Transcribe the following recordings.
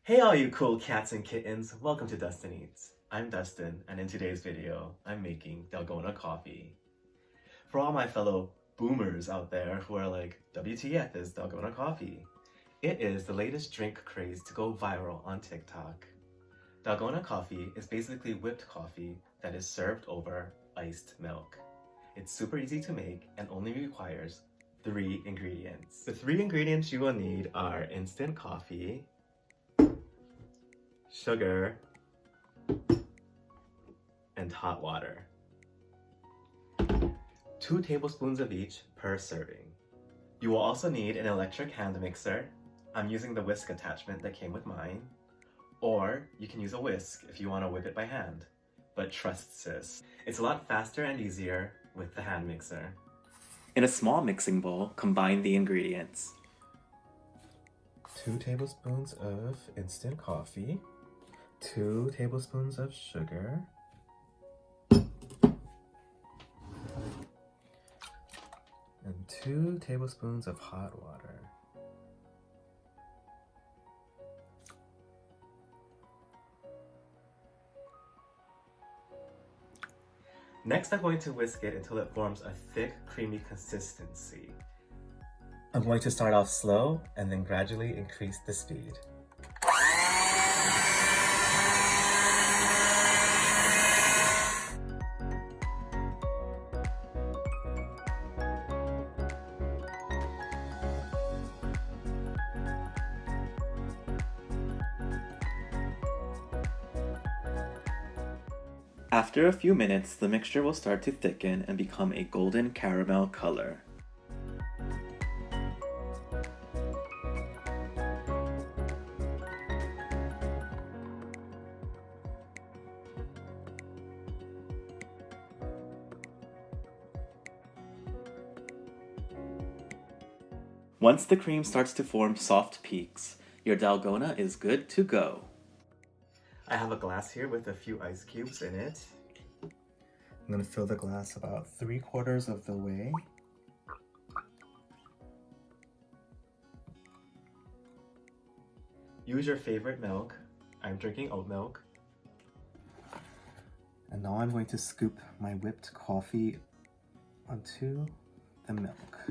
Hey all you cool cats and kittens, welcome to Dustin Eats. I'm Dustin, and in today's video, I'm making Dalgona coffee. For all my fellow boomers out there who are like, WTF is Dalgona coffee? It is the latest drink craze to go viral on TikTok. Dalgona coffee is basically whipped coffee that is served over iced milk. It's super easy to make and only requires 3 ingredients. The 3 ingredients you will need are instant coffee, sugar, and hot water. 2 tablespoons of each per serving. You will also need an electric hand mixer. I'm using the whisk attachment that came with mine. Or you can use a whisk if you want to whip it by hand. But trust sis, it's a lot faster and easier with the hand mixer. In a small mixing bowl, combine the ingredients. 2 tablespoons of instant coffee, 2 tablespoons of sugar, and 2 tablespoons of hot water. Next, I'm going to whisk it until it forms a thick, creamy consistency. I'm going to start off slow and then gradually increase the speed. After a few minutes, the mixture will start to thicken and become a golden caramel color. Once the cream starts to form soft peaks, your Dalgona is good to go. I have a glass here with a few ice cubes in it. I'm going to fill the glass about 3/4 of the way. Use your favorite milk. I'm drinking oat milk. And now I'm going to scoop my whipped coffee onto the milk.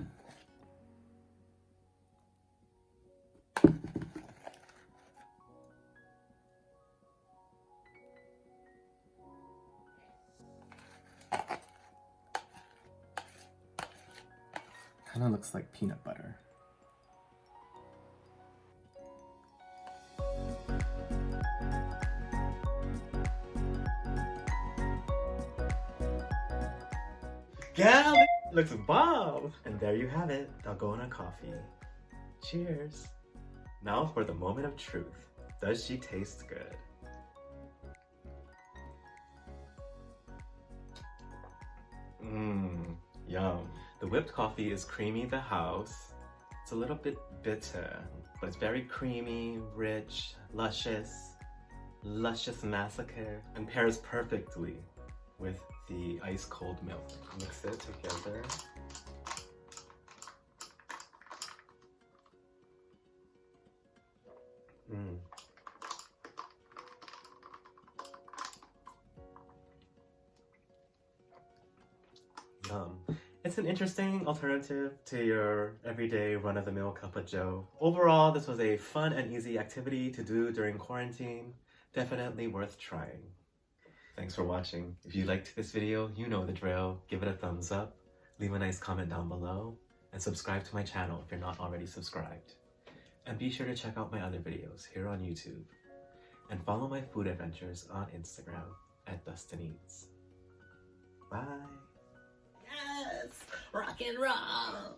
Kind of looks like peanut butter. Yeah, looks bomb! And there you have it, Dalgona coffee. Cheers! Now for the moment of truth. Does she taste good? Yum. The whipped coffee is creamy the house. It's a little bit bitter, but it's very creamy, rich, luscious massacre, and pairs perfectly with the ice cold milk. Mix it together. Yum. It's an interesting alternative to your everyday run-of-the-mill cup of joe. Overall, this was a fun and easy activity to do during quarantine. Definitely worth trying. Thanks for watching. If you liked this video, you know the drill. Give it a thumbs up, leave a nice comment down below, and subscribe to my channel if you're not already subscribed. And be sure to check out my other videos here on YouTube. And follow my food adventures on Instagram at Dustin Eats. Bye! Yes! Rock and roll!